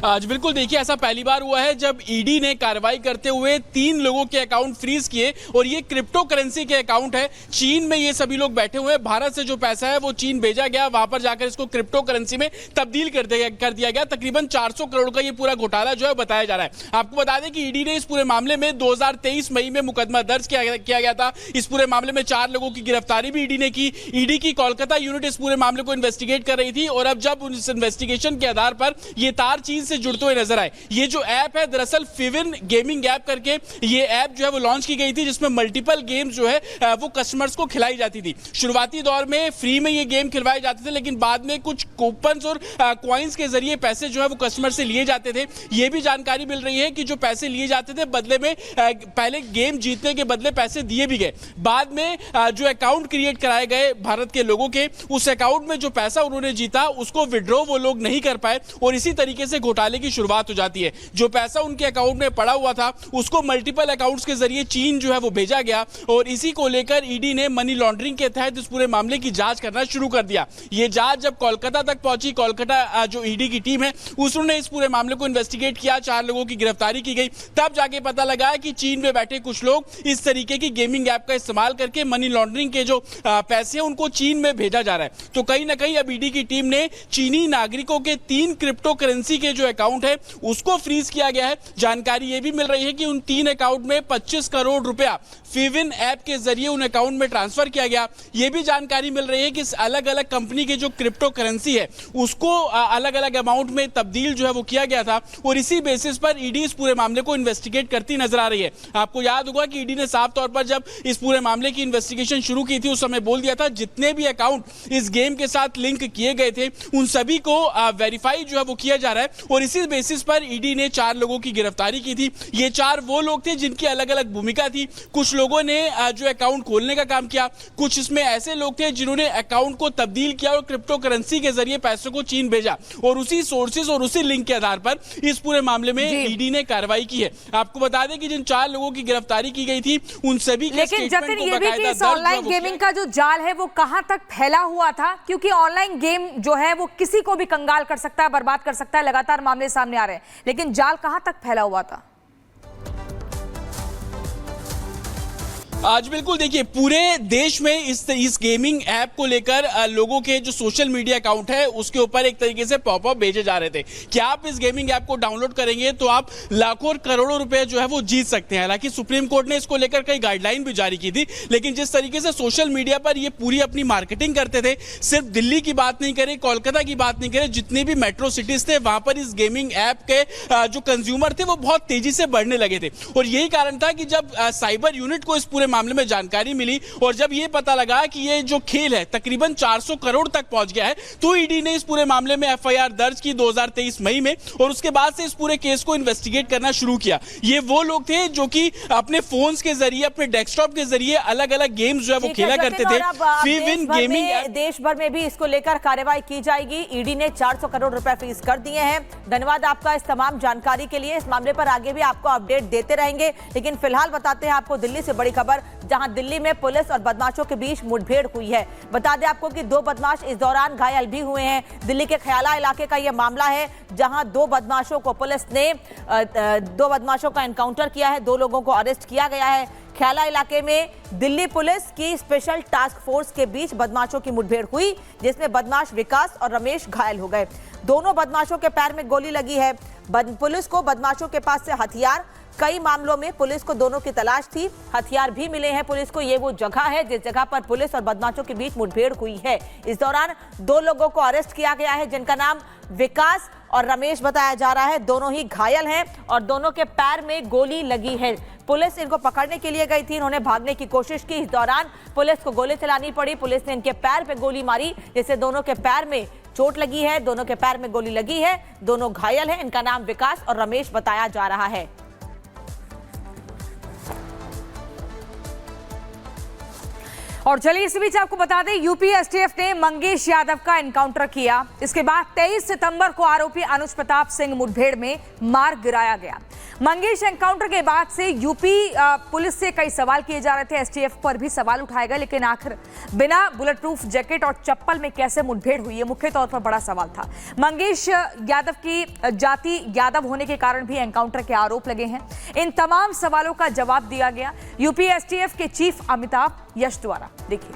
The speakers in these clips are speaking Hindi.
आज बिल्कुल देखिए, ऐसा पहली बार हुआ है जब ईडी ने कार्रवाई करते हुए 3 लोगों के अकाउंट फ्रीज किए और ये क्रिप्टो करेंसी के अकाउंट है। चीन में ये सभी लोग बैठे हुए हैं। भारत से जो पैसा है वो चीन भेजा गया, वहां पर जाकर इसको क्रिप्टो करेंसी में तब्दील कर दिया गया। तकरीबन 400 करोड़ का ये पूरा घोटाला जो है बताया जा रहा है। आपको बता दें कि ईडी ने इस पूरे मामले में 2023 मई में मुकदमा दर्ज किया गया था। इस पूरे मामले में 4 लोगों की गिरफ्तारी भी ईडी ने की। ईडी की कोलकाता यूनिट इस पूरे मामले को इन्वेस्टिगेट कर रही थी और अब जब उस इन्वेस्टिगेशन के आधार पर ये तार चीन से जुड़ते हुए नजर आए। ये जो ऐप है दरअसल फिविन गेमिंग ऐप करके ये ऐप जो है वो लॉन्च की गई थी, जिसमें मल्टीपल गेम्स जो है वो कस्टमर्स को खिलाई जाती थी। शुरुआती दौर में फ्री में ये गेम खिलवाए जाते थे, लेकिन बाद में कुछ कूपन्स और कॉइन्स के जरिए पैसे जो है वो कस्टमर से लिए जाते थे। ये भी जानकारी मिल रही है कि जो पैसे लिए जाते थे बदले में पहले गेम जीतने के बदले पैसे दिए भी गए। बाद में जो अकाउंट क्रिएट कराए गए भारत के लोगों के, उस अकाउंट में जो पैसा उन्होंने जीता उसको विड्रॉ वो लोग नहीं कर पाए और इसी तरीके से घोटाले की शुरुआत हो जाती है। जो पैसा उनके अकाउंट में पड़ा हुआ था उसको मल्टीपल अकाउंट्स के जरिए चीन जो है वो भेजा गया और इसी को लेकर ईडी ने मनी लॉन्ड्रिंग के तहत इस पूरे मामले की जांच करना शुरू कर दिया। ये जांच जब कोलकाता तक पहुंची, कोलकाता जो ईडी की टीम है उसने इस पूरे मामले को इन्वेस्टिगेट किया, 4 लोगों की गिरफ्तारी की गई। तब जाके पता लगा कि चीन में बैठे कुछ लोग इस तरीके की गेमिंग ऐप का इस्तेमाल करके मनी लॉन्ड्रिंग के जो पैसे हैं उनको चीन में भेजा जा रहा है। तो कहीं ना कहीं अब ईडी की टीम ने चीनी नागरिकों के 3 क्रिप्टो करेंसी के जो अकाउंट है उसको फ्रीज किया गया है। जानकारी यह भी मिल रही है कि उन 3 अकाउंट में 25 करोड़ रुपया फिविन ऐप के जरिए उन अकाउंट में ट्रांसफर किया गया। यह भी जानकारी मिल रही है कि अलग अलग कंपनी के जो क्रिप्टो करेंसी है उसको अलग अलग अमाउंट में तब्दील जो है वो किया गया था और इसी बेसिस पर ईडी इस पूरे मामले को इन्वेस्टिगेट करती नजर आ रही है। आपको याद होगा कि ईडी ने साफ तौर पर जब इस पूरे मामले की इन्वेस्टिगेशन शुरू की थी उस समय बोल दिया था जितने भी अकाउंट इस गेम के साथ लिंक किए गए थे उन सभी को वेरीफाई जो है वो किया जा रहा है और इसी बेसिस पर ईडी ने 4 लोगों की गिरफ्तारी की थी। ये 4 वो लोग थे जिनकी अलग अलग भूमिका थी। कुछ लोगों ने जो अकाउंट खोलने का काम किया, कुछ इसमें ऐसे लोग थे जिन्होंने अकाउंट को तब्दील किया और क्रिप्टो करेंसी के जरिए पैसों को चीन भेजा और उसी सोर्सेज और उसी लिंक के आधार पर इस पूरे मामले में ईडी ने कार्रवाई की है। आपको बता दें कि जिन 4 लोगों की गिरफ्तारी की गई थी उन सभी के लेकिन जतिन ये भी कि इस ऑनलाइन गेमिंग का जो जाल है वो कहां तक फैला हुआ था, क्योंकि ऑनलाइन गेम जो है वो किसी को भी कंगाल कर सकता है, बर्बाद कर सकता है। लगातार मामले सामने आ रहे हैं, लेकिन जाल कहां तक फैला हुआ था? आज बिल्कुल देखिए, पूरे देश में इस गेमिंग ऐप को लेकर लोगों के जो सोशल मीडिया अकाउंट है उसके ऊपर एक तरीके से पॉपअप भेजे जा रहे थे कि आप इस गेमिंग ऐप को डाउनलोड करेंगे तो आप लाखों और करोड़ों रुपए जो है वो जीत सकते हैं। हालांकि सुप्रीम कोर्ट ने इसको लेकर कई गाइडलाइन भी जारी की थी, लेकिन जिस तरीके से सोशल मीडिया पर ये पूरी अपनी मार्केटिंग करते थे, सिर्फ दिल्ली की बात नहीं करें, कोलकाता की बात नहीं करें, जितने भी मेट्रो सिटीज थे वहां पर इस गेमिंग ऐप के जो कंज्यूमर थे वो बहुत तेजी से बढ़ने लगे थे। और यही कारण था कि जब साइबर यूनिट को इस पूरे मामले में जानकारी मिली और जब यह पता लगा कि ये जो खेल है तकरीबन 400 करोड़ तक पहुंच गया है, तो ईडी ने इस पूरे मामले में एफआईआर दर्ज की 2023 मई में और उसके बाद से इस पूरे केस को इन्वेस्टिगेट करना शुरू किया। ये वो लोग थे जो कि अपने फोन्स के जरिए, अपने डेस्कटॉप के जरिए अलग अलग गेम्स जो है वो खेला करते थे। फिविन गेमिंग देश भर में भी इसको लेकर कार्रवाई की जाएगी। ईडी ने 400 करोड़ रुपए फ्रीज कर दिए हैं। धन्यवाद आपका इस तमाम जानकारी के लिए। इस मामले पर आगे भी आपको अपडेट देते रहेंगे, लेकिन फिलहाल बताते हैं आपको दिल्ली से बड़ी खबर, जहां दिल्ली में पुलिस और बदमाशों के बीच मुठभेड़ हुई है। बता दें आपको कि 2 बदमाश इस दौरान घायल भी हुए हैं। दिल्ली के ख्याला इलाके का यह मामला है, जहां 2 बदमाशों को पुलिस ने 2 बदमाशों का एनकाउंटर किया है, 2 लोगों को अरेस्ट किया गया है। ख्याला इलाके में दिल्ली पुलिस की स्पेशल टास्क फोर्स के बीच बदमाशों की मुठभेड़ हुई, जिसमें बदमाश विकास और रमेश घायल हो गए। दोनों बदमाशों के पैर में गोली लगी है। पुलिस को बदमाशों के पास से हथियार, कई मामलों में पुलिस को दोनों की तलाश थी, हथियार भी मिले हैं पुलिस को। ये वो जगह है जिस जगह पर पुलिस और बदमाशों के बीच मुठभेड़ हुई है। इस दौरान 2 लोगों को अरेस्ट किया गया है, जिनका नाम विकास और रमेश बताया जा रहा है। दोनों ही घायल हैं और दोनों के पैर में गोली लगी है। पुलिस इनको पकड़ने के लिए गई थी, इन्होंने भागने की कोशिश की। इस दौरान पुलिस को गोली चलानी पड़ी। पुलिस ने इनके पैर पे गोली मारी, जिससे दोनों के पैर में चोट लगी है। दोनों के पैर में गोली लगी है, दोनों घायल हैं। इनका नाम विकास और रमेश बताया जा रहा है। और चलिए इसी बीच आपको बता दें, यूपी एसटीएफ ने मंगेश यादव का एनकाउंटर किया। इसके बाद 23 सितंबर को आरोपी अनुज प्रताप सिंह मुठभेड़ में मार गिराया गया। मंगेश एनकाउंटर के बाद से यूपी पुलिस से कई सवाल किए जा रहे थे, एसटीएफ पर भी सवाल उठाए गए, लेकिन आखिर बिना बुलेट प्रूफ जैकेट और चप्पल में कैसे मुठभेड़ हुई, ये मुख्य तौर पर बड़ा सवाल था। मंगेश यादव की जाति यादव होने के कारण भी एनकाउंटर के आरोप लगे हैं। इन तमाम सवालों का जवाब दिया गया यूपी एसटीएफ के चीफ अमिताभ यश द्वारा। देखिए,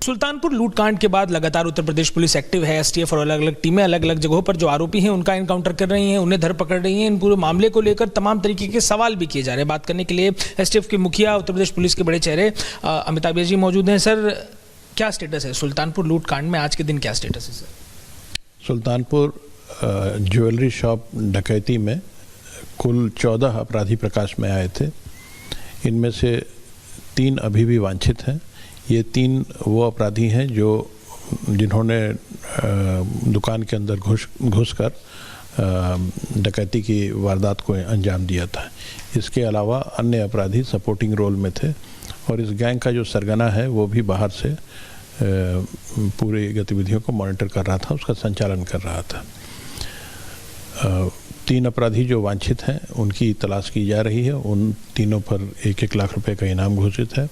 सुल्तानपुर लूटकांड के बाद लगातार उत्तर प्रदेश पुलिस एक्टिव है। एसटीएफ और अलग अलग टीमें अलग अलग जगहों पर जो आरोपी हैं उनका एनकाउंटर कर रही हैं, उन्हें धर पकड़ रही हैं। इन पूरे मामले को लेकर तमाम तरीके के सवाल भी किए जा रहे हैं। बात करने के लिए एसटीएफ के मुखिया, उत्तर प्रदेश पुलिस के बड़े चेहरे अमिताभ जी मौजूद हैं। सर, क्या स्टेटस है सुल्तानपुर लूटकांड में? आज के दिन क्या स्टेटस है सर? सुल्तानपुर ज्वेलरी शॉप डकैती में कुल 14 अपराधी प्रकाश में आए थे। इनमें से 3 अभी भी वांछित हैं। ये 3 वो अपराधी हैं जिन्होंने दुकान के अंदर घुसकर डकैती की वारदात को अंजाम दिया था। इसके अलावा अन्य अपराधी सपोर्टिंग रोल में थे और इस गैंग का जो सरगना है वो भी बाहर से पूरी गतिविधियों को मॉनिटर कर रहा था, उसका संचालन कर रहा था। 3 अपराधी जो वांछित हैं उनकी तलाश की जा रही है। उन तीनों पर 1-1 लाख रुपए का इनाम घोषित है।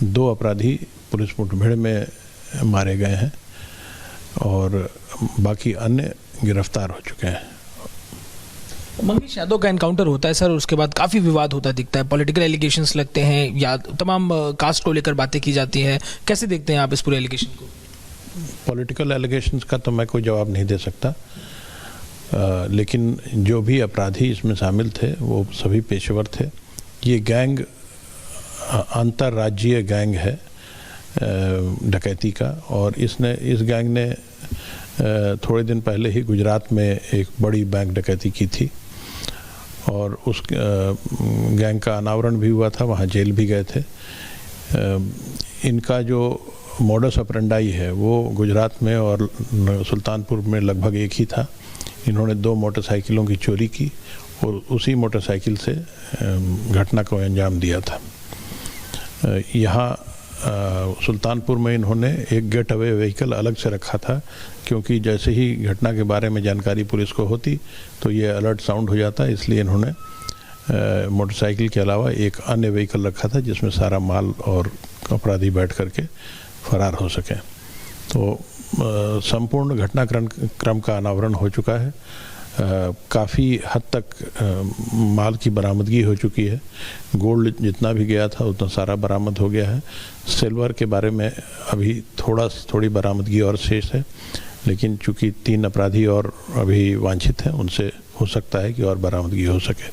2 अपराधी पुलिस मुठभेड़ में मारे गए हैं और बाकी अन्य गिरफ्तार हो चुके हैं। मंगेश यादव का एनकाउंटर होता है सर, उसके बाद काफ़ी विवाद होता दिखता है, पॉलिटिकल एलिगेशंस लगते हैं या तमाम कास्ट को लेकर बातें की जाती हैं। कैसे देखते हैं आप इस पूरे एलिगेशन को? पॉलिटिकल एलिगेशंस का तो मैं कोई जवाब नहीं दे सकता, लेकिन जो भी अपराधी इसमें शामिल थे वो सभी पेशेवर थे। ये गैंग अंतर्राज्यीय गैंग है डकैती का, और इस गैंग ने थोड़े दिन पहले ही गुजरात में एक बड़ी बैंक डकैती की थी और उस गैंग का अनावरण भी हुआ था, वहाँ जेल भी गए थे। इनका जो मोडस ऑपरेंडाई है वो गुजरात में और सुल्तानपुर में लगभग एक ही था। इन्होंने 2 मोटरसाइकिलों की चोरी की और उसी मोटरसाइकिल से घटना को अंजाम दिया था। यहाँ सुल्तानपुर में इन्होंने एक गेट अवे व्हीकल अलग से रखा था, क्योंकि जैसे ही घटना के बारे में जानकारी पुलिस को होती तो ये अलर्ट साउंड हो जाता, इसलिए इन्होंने मोटरसाइकिल के अलावा एक अन्य व्हीकल रखा था जिसमें सारा माल और अपराधी बैठ करके फरार हो सके। तो संपूर्ण घटनाक्रम का अनावरण हो चुका है। काफ़ी हद तक माल की बरामदगी हो चुकी है। गोल्ड जितना भी गया था उतना सारा बरामद हो गया है। सिल्वर के बारे में अभी थोड़ी बरामदगी और शेष है, लेकिन चूंकि 3 अपराधी और अभी वांछित हैं, उनसे हो सकता है कि और बरामदगी हो सके।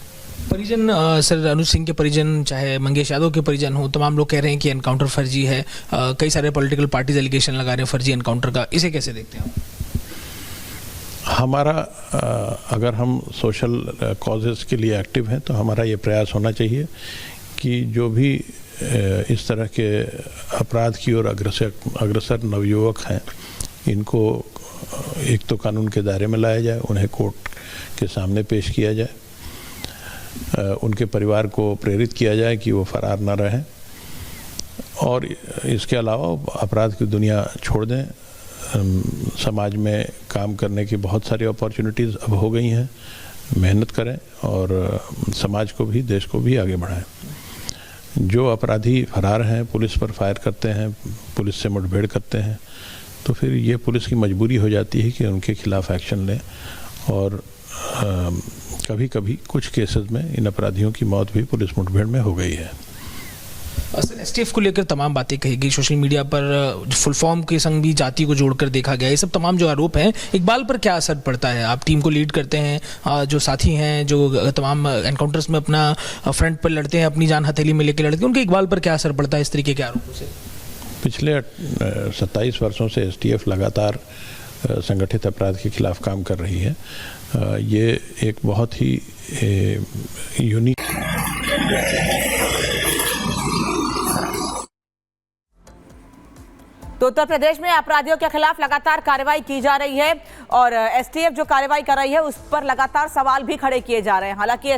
परिजन सर, अनुज सिंह के परिजन, चाहे मंगेश यादव के परिजन हो, तमाम लोग कह रहे हैं कि एनकाउंटर फर्जी है। कई सारे पॉलिटिकल पार्टीज एलिगेशन लगा रहे हैं फर्जी एनकाउंटर का। इसे कैसे देखते हैं आप? हमारा अगर हम सोशल कॉजेज़ के लिए एक्टिव हैं तो हमारा ये प्रयास होना चाहिए कि जो भी इस तरह के अपराध की ओर अग्रसर नवयुवक हैं, इनको एक तो कानून के दायरे में लाया जाए, उन्हें कोर्ट के सामने पेश किया जाए, उनके परिवार को प्रेरित किया जाए कि वो फरार न रहें, और इसके अलावा अपराध की दुनिया छोड़ दें। समाज में काम करने की बहुत सारी अपॉर्चुनिटीज़ अब हो गई हैं। मेहनत करें और समाज को भी, देश को भी आगे बढ़ाएं। जो अपराधी फरार हैं, पुलिस पर फायर करते हैं, पुलिस से मुठभेड़ करते हैं, तो फिर ये पुलिस की मजबूरी हो जाती है कि उनके खिलाफ एक्शन लें। और कभी कभी कुछ केसेस में इन अपराधियों की मौत भी पुलिस मुठभेड़ में हो गई है। सर, एसटीएफ को लेकर तमाम बातें कही गई, सोशल मीडिया पर फुल फॉर्म के संग भी जाति को जोड़कर देखा गया। ये सब तमाम जो आरोप हैं, इकबाल पर क्या असर पड़ता है? आप टीम को लीड करते हैं, जो साथी हैं जो तमाम एनकाउंटर्स में अपना फ्रंट पर लड़ते हैं, अपनी जान हथेली में लेकर लड़ते हैं, उनके इकबाल पर क्या असर पड़ता है इस तरीके के आरोपों से? पिछले 27 वर्षों से एसटीएफ लगातार संगठित अपराध के खिलाफ काम कर रही है। ये एक बहुत ही यूनिक। तो उत्तर प्रदेश में अपराधियों के खिलाफ लगातार कार्रवाई की जा रही है और एसटीएफ जो कार्रवाई कर रही है उस पर लगातार सवाल भी खड़े किए जा रहे हैं। हालांकि